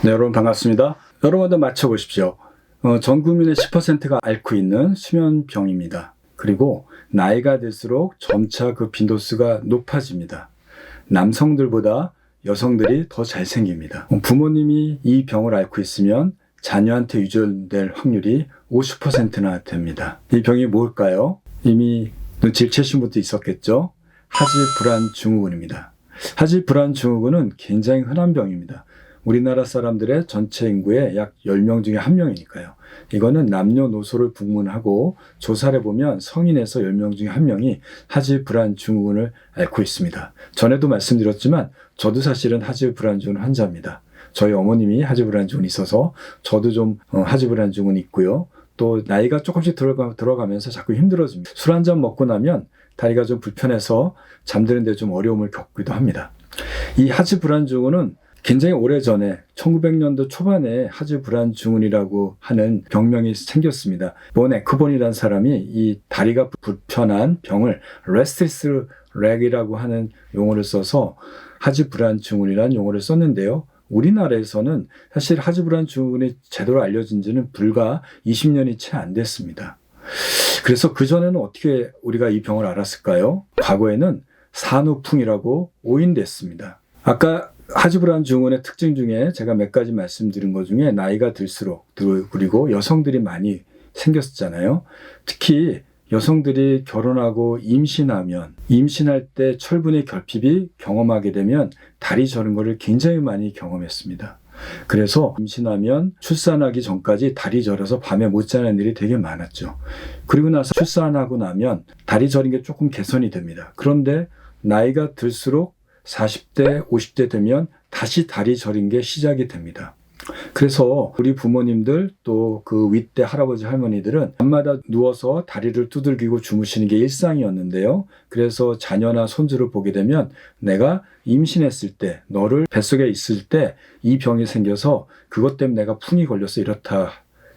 네, 여러분 반갑습니다. 여러분도 맞춰보십시오. 전 국민의 10%가 앓고 있는 수면병입니다. 그리고 나이가 들수록 점차 그 빈도수가 높아집니다. 남성들보다 여성들이 더 잘생깁니다. 부모님이 이 병을 앓고 있으면 자녀한테 유전될 확률이 50%나 됩니다. 이 병이 뭘까요? 이미 눈치를 채신 분도 있었겠죠? 하지불안증후군입니다. 하지불안증후군은 굉장히 흔한 병입니다. 우리나라 사람들의 전체 인구의 약 10명 중에 1명이니까요. 이거는 남녀노소를 분문하고 조사를 해보면 성인에서 10명 중에 1명이 하지불안증후군을 앓고 있습니다. 전에도 말씀드렸지만 저도 사실은 하지불안증후군 환자입니다. 저희 어머님이 하지불안증후군이 있어서 저도 좀 하지불안증후군이 있고요. 또 나이가 조금씩 들어가면서 자꾸 힘들어집니다. 술 한 잔 먹고 나면 다리가 좀 불편해서 잠드는 데 좀 어려움을 겪기도 합니다. 이 하지불안증후군은 굉장히 오래전에 1900년도 초반에 하지불안증후군이라고 하는 병명이 생겼습니다. 본 에크본이라는 사람이 이 다리가 불편한 병을 레스티스 렉이라고 하는 용어를 써서 하지불안증후군이라는 용어를 썼는데요. 우리나라에서는 사실 하지불안증후군이 제대로 알려진 지는 불과 20년이 채 안 됐습니다. 그래서 그전에는 어떻게 우리가 이 병을 알았을까요? 과거에는 산후풍이라고 오인됐습니다. 아까 하지불안증후군의 특징 중에 제가 몇 가지 말씀드린 것 중에 나이가 들수록 그리고 여성들이 많이 생겼잖아요. 특히 여성들이 결혼하고 임신할 때 철분의 결핍이 경험하게 되면 다리 저는 것을 굉장히 많이 경험했습니다. 그래서 임신하면 출산하기 전까지 다리 저려서 밤에 못 자는 일이 되게 많았죠. 그리고 나서 출산하고 나면 다리 저린 게 조금 개선이 됩니다. 그런데 나이가 들수록 40대, 50대 되면 다시 다리 저린 게 시작이 됩니다. 그래서 우리 부모님들 또 그 윗대 할아버지 할머니들은 밤마다 누워서 다리를 두들기고 주무시는 게 일상이었는데요. 그래서 자녀나 손주를 보게 되면 내가 임신했을 때, 너를 뱃속에 있을 때 이 병이 생겨서 그것 때문에 내가 풍이 걸려서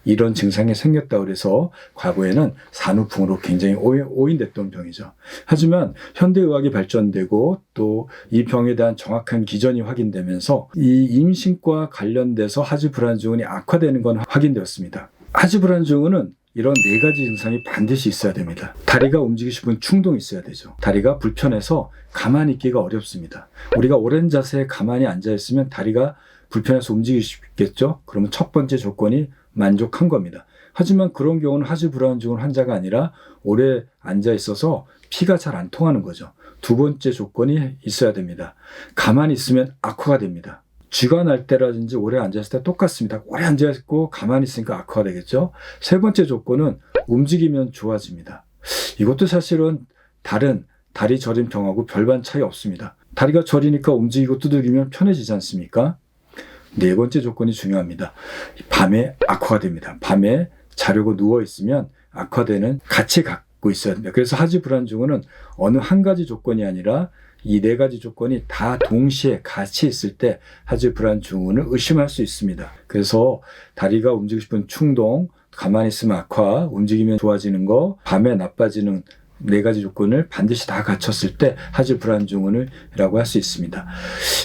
이런 증상이 생겼다고 그래서 과거에는 산후풍으로 굉장히 오인됐던 병이죠. 하지만 현대의학이 발전되고 또 이 병에 대한 정확한 기전이 확인되면서 이 임신과 관련돼서 하지불안증후군이 악화되는 건 확인되었습니다. 하지불안증후군은 이런 4가지 증상이 반드시 있어야 됩니다. 다리가 움직이고 싶은 충동이 있어야 되죠. 다리가 불편해서 가만히 있기가 어렵습니다. 우리가 오랜 자세에 가만히 앉아있으면 다리가 불편해서 움직이고 싶겠죠? 그러면 첫 번째 조건이 만족한 겁니다. 하지만 그런 경우는 하지불안증후군 환자가 아니라 오래 앉아 있어서 피가 잘 안 통하는 거죠. 두 번째 조건이 있어야 됩니다. 가만히 있으면 악화가 됩니다. 쥐가 날 때라든지 오래 앉아있을 때 똑같습니다. 오래 앉아있고 가만히 있으니까 악화가 되겠죠. 세 번째 조건은 움직이면 좋아집니다. 이것도 사실은 다른 다리 저림 병하고 별반 차이 없습니다. 다리가 저리니까 움직이고 두들기면 편해지지 않습니까? 네 번째 조건이 중요합니다. 밤에 악화가 됩니다. 밤에 자려고 누워있으면 악화되는 같이 갖고 있어야 됩니다. 그래서 하지불안증후군은 어느 한 가지 조건이 아니라 이 4가지 조건이 다 동시에 같이 있을 때 하지불안증후군을 의심할 수 있습니다. 그래서 다리가 움직이고 싶은 충동, 가만히 있으면 악화, 움직이면 좋아지는 거, 밤에 나빠지는 4가지 조건을 반드시 다 갖췄을 때 하지불안증후군이라고 할 수 있습니다.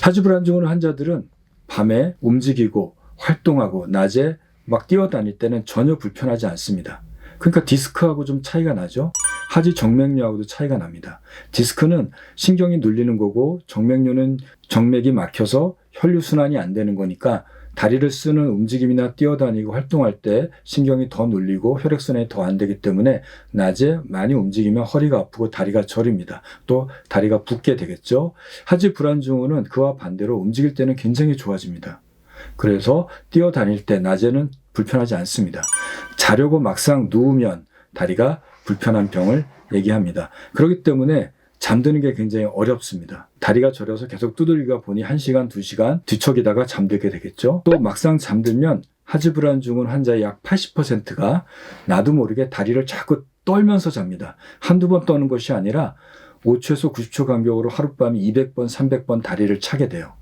하지불안증후군 환자들은 밤에 움직이고 활동하고 낮에 막 뛰어다닐 때는 전혀 불편하지 않습니다. 그러니까 디스크하고 좀 차이가 나죠. 하지정맥류하고도 차이가 납니다. 디스크는 신경이 눌리는 거고 정맥류는 정맥이 막혀서 혈류순환이 안 되는 거니까 다리를 쓰는 움직임이나 뛰어다니고 활동할 때 신경이 더 눌리고 혈액순환이 더 안 되기 때문에 낮에 많이 움직이면 허리가 아프고 다리가 저립니다. 또 다리가 붓게 되겠죠. 하지불안증후군은 그와 반대로 움직일 때는 굉장히 좋아집니다. 그래서 뛰어다닐 때 낮에는 불편하지 않습니다. 자려고 막상 누우면 다리가 불편한 병을 얘기합니다. 그렇기 때문에 잠드는 게 굉장히 어렵습니다. 다리가 저려서 계속 두들기다 보니 1시간, 2시간 뒤척이다가 잠들게 되겠죠. 또 막상 잠들면 하지불안증후군 환자의 약 80%가 나도 모르게 다리를 자꾸 떨면서 잡니다. 한두 번 떠는 것이 아니라 5초에서 90초 간격으로 하룻밤에 200번, 300번 다리를 차게 돼요.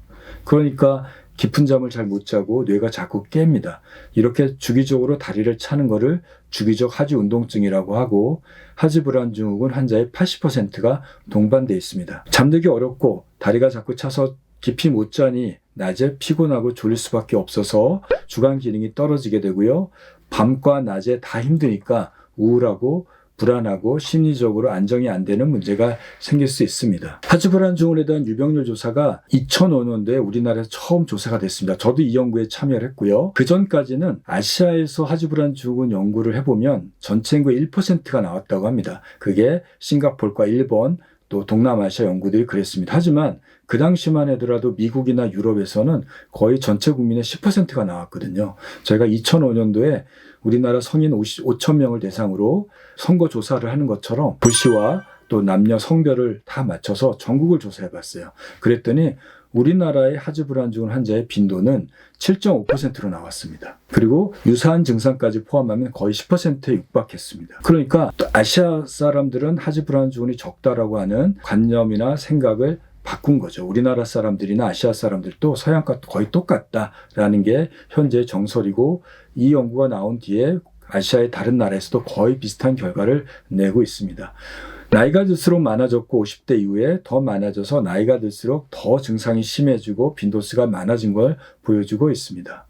그러니까 깊은 잠을 잘 못 자고 뇌가 자꾸 깹니다. 이렇게 주기적으로 다리를 차는 것을 주기적 하지운동증이라고 하고 하지불안증후군 환자의 80%가 동반되어 있습니다. 잠들기 어렵고 다리가 자꾸 차서 깊이 못 자니 낮에 피곤하고 졸릴 수밖에 없어서 주간 기능이 떨어지게 되고요. 밤과 낮에 다 힘드니까 우울하고 불안하고 심리적으로 안정이 안 되는 문제가 생길 수 있습니다. 하지불안증후군에 대한 유병률 조사가 2005년도에 우리나라에서 처음 조사가 됐습니다. 저도 이 연구에 참여를 했고요. 그 전까지는 아시아에서 하지불안증후군 연구를 해보면 전체 인구의 1%가 나왔다고 합니다. 그게 싱가포르과 일본 또 동남아시아 연구들이 그랬습니다. 하지만 그 당시만 하더라도 미국이나 유럽에서는 거의 전체 국민의 10%가 나왔거든요. 저희가 2005년도에 우리나라 성인 5,000명을 대상으로 선거 조사를 하는 것처럼 도시와 또 남녀 성별을 다 맞춰서 전국을 조사해 봤어요. 그랬더니 우리나라의 하지불안증후군 환자의 빈도는 7.5%로 나왔습니다. 그리고 유사한 증상까지 포함하면 거의 10%에 육박했습니다. 그러니까 아시아 사람들은 하지불안증후군이 적다라고 하는 관념이나 생각을 바꾼 거죠. 우리나라 사람들이나 아시아 사람들도 서양과 거의 똑같다라는 게 현재 정설이고, 이 연구가 나온 뒤에 아시아의 다른 나라에서도 거의 비슷한 결과를 내고 있습니다. 나이가 들수록 많아졌고 50대 이후에 더 많아져서 나이가 들수록 더 증상이 심해지고 빈도수가 많아진 걸 보여주고 있습니다.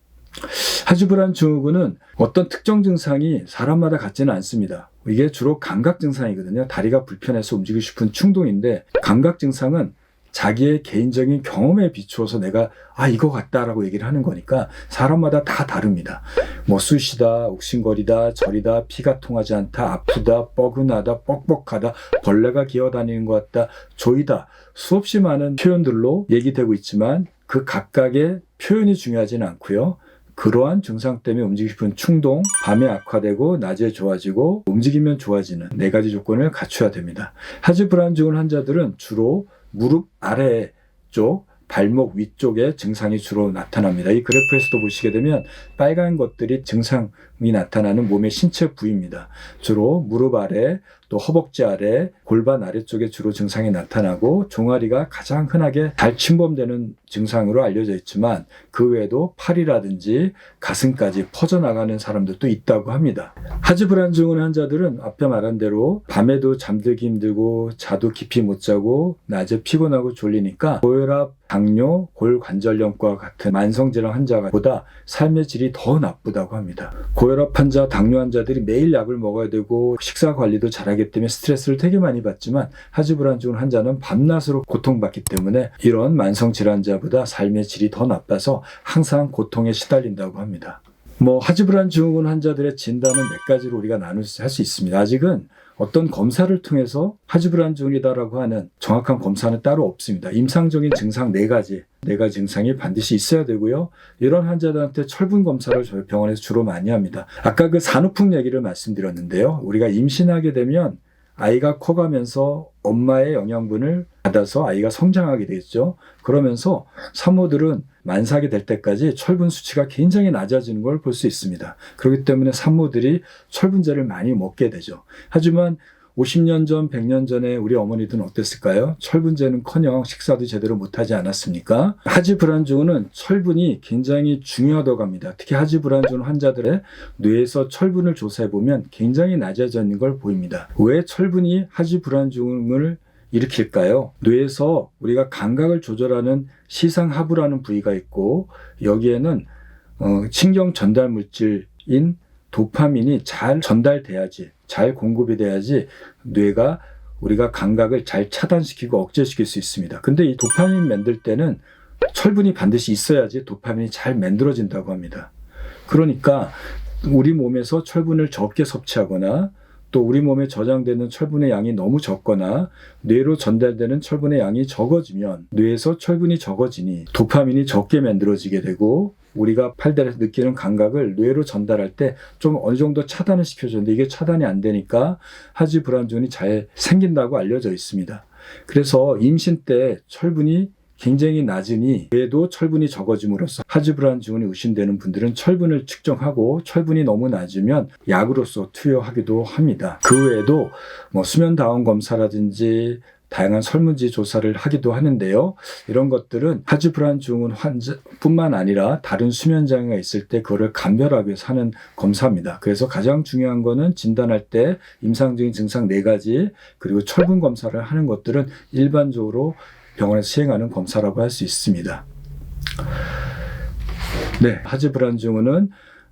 하지불안증후군은 어떤 특정 증상이 사람마다 같지는 않습니다. 이게 주로 감각 증상이거든요. 다리가 불편해서 움직이고 싶은 충동인데, 감각 증상은 자기의 개인적인 경험에 비추어서 내가 이거 같다라고 얘기를 하는 거니까 사람마다 다 다릅니다. 뭐 쑤시다, 욱신거리다, 저리다, 피가 통하지 않다, 아프다, 뻐근하다, 뻑뻑하다, 벌레가 기어다니는 것 같다, 조이다, 수없이 많은 표현들로 얘기되고 있지만 그 각각의 표현이 중요하지는 않고요. 그러한 증상 때문에 움직이고 싶은 충동, 밤에 악화되고 낮에 좋아지고 움직이면 좋아지는 4가지 조건을 갖춰야 됩니다. 하지불안증후군 환자들은 주로 무릎 아래쪽, 발목 위쪽에 증상이 주로 나타납니다. 이 그래프에서도 보시게 되면 빨간 것들이 증상이 나타나는 몸의 신체 부위입니다. 주로 무릎 아래, 또 허벅지 아래, 골반 아래쪽에 주로 증상이 나타나고, 종아리가 가장 흔하게 잘 침범되는 증상으로 알려져 있지만 그 외에도 팔이라든지 가슴까지 퍼져나가는 사람들도 있다고 합니다. 하지불안증후군 환자들은 앞에 말한 대로 밤에도 잠들기 힘들고 자도 깊이 못 자고 낮에 피곤하고 졸리니까 고혈압, 당뇨, 골관절염과 같은 만성질환 환자보다 삶의 질이 더 나쁘다고 합니다. 고혈압 환자, 당뇨 환자들이 매일 약을 먹어야 되고 식사 관리도 잘하기 때문에 스트레스를 되게 많이 받지만, 하지불안증후군 환자는 밤낮으로 고통받기 때문에 이런 만성질환자보다 삶의 질이 더 나빠서 항상 고통에 시달린다고 합니다. 하지불안증후군 환자들의 진단은 몇 가지로 우리가 할 수 있습니다. 아직은 어떤 검사를 통해서 하지불안증후군이다라고 하는 정확한 검사는 따로 없습니다. 임상적인 증상 4가지 증상이 반드시 있어야 되고요. 이런 환자들한테 철분 검사를 저희 병원에서 주로 많이 합니다. 아까 그 산후풍 얘기를 말씀드렸는데요. 우리가 임신하게 되면 아이가 커가면서 엄마의 영양분을 받아서 아이가 성장하게 되겠죠. 그러면서 산모들은 만삭이 될 때까지 철분 수치가 굉장히 낮아지는 걸 볼 수 있습니다. 그렇기 때문에 산모들이 철분제를 많이 먹게 되죠. 하지만 50년 전, 100년 전에 우리 어머니들은 어땠을까요? 철분제는커녕 식사도 제대로 못하지 않았습니까? 하지불안증후군은 철분이 굉장히 중요하다고 합니다. 특히 하지불안증후군 환자들의 뇌에서 철분을 조사해보면 굉장히 낮아져 있는 걸 보입니다. 왜 철분이 하지불안증후군을 일으킬까요? 뇌에서 우리가 감각을 조절하는 시상하부라는 부위가 있고, 여기에는 신경 전달 물질인 도파민이 잘 전달돼야지, 잘 공급이 돼야지 뇌가 우리가 감각을 잘 차단시키고 억제시킬 수 있습니다. 근데 이 도파민 만들 때는 철분이 반드시 있어야지 도파민이 잘 만들어진다고 합니다. 그러니까 우리 몸에서 철분을 적게 섭취하거나, 또 우리 몸에 저장되는 철분의 양이 너무 적거나 뇌로 전달되는 철분의 양이 적어지면 뇌에서 철분이 적어지니 도파민이 적게 만들어지게 되고, 우리가 팔다리에서 느끼는 감각을 뇌로 전달할 때 좀 어느 정도 차단을 시켜주는데, 이게 차단이 안 되니까 하지불안증후군이 잘 생긴다고 알려져 있습니다. 그래서 임신 때 철분이 굉장히 낮으니 뇌도 철분이 적어짐으로써 하지불안증후군이 의심되는 분들은 철분을 측정하고, 철분이 너무 낮으면 약으로서 투여하기도 합니다. 그 외에도 수면다운 검사라든지 다양한 설문지 조사를 하기도 하는데요. 이런 것들은 하지불안증후군 환자뿐만 아니라 다른 수면장애가 있을 때 그거를 감별하기 위해서 하는 검사입니다. 그래서 가장 중요한 거는 진단할 때 임상적인 증상 4가지, 그리고 철분 검사를 하는 것들은 일반적으로 병원에서 시행하는 검사라고 할 수 있습니다. 네, 하지 불안 증후는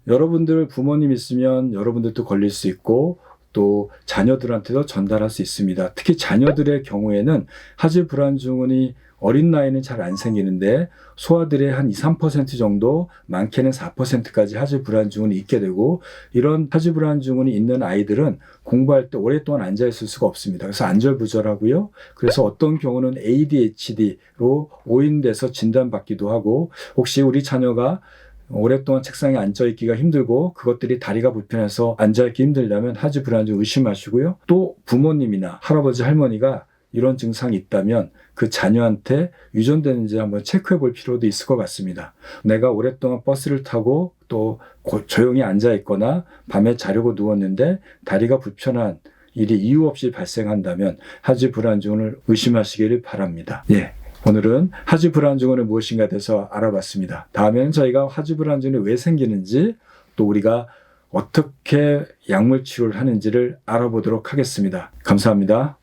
여러분들 부모님 있으면 여러분들도 걸릴 수 있고 또 자녀들한테도 전달할 수 있습니다. 특히 자녀들의 경우에는 하지 불안 증후는 어린 나이는 잘 안 생기는데 소아들의 한 2, 3% 정도, 많게는 4%까지 하지 불안 증후는 있게 되고, 이런 하지 불안 증후는 있는 아이들은 공부할 때 오랫동안 앉아 있을 수가 없습니다. 그래서 안절부절하고요. 그래서 어떤 경우는 ADHD로 오인돼서 진단받기도 하고, 혹시 우리 자녀가 오랫동안 책상에 앉아있기가 힘들고 그것들이 다리가 불편해서 앉아있기 힘들다면 하지 불안 증후 의심하시고요. 또 부모님이나 할아버지 할머니가 이런 증상이 있다면 그 자녀한테 유전되는지 한번 체크해 볼 필요도 있을 것 같습니다. 내가 오랫동안 버스를 타고 또 조용히 앉아 있거나 밤에 자려고 누웠는데 다리가 불편한 일이 이유 없이 발생한다면 하지 불안 증후를 의심하시기를 바랍니다. 예. 오늘은 하지 불안 증후는 무엇인가에 대해서 알아봤습니다. 다음에는 저희가 하지 불안 증후는 왜 생기는지 또 우리가 어떻게 약물 치료를 하는지를 알아보도록 하겠습니다. 감사합니다.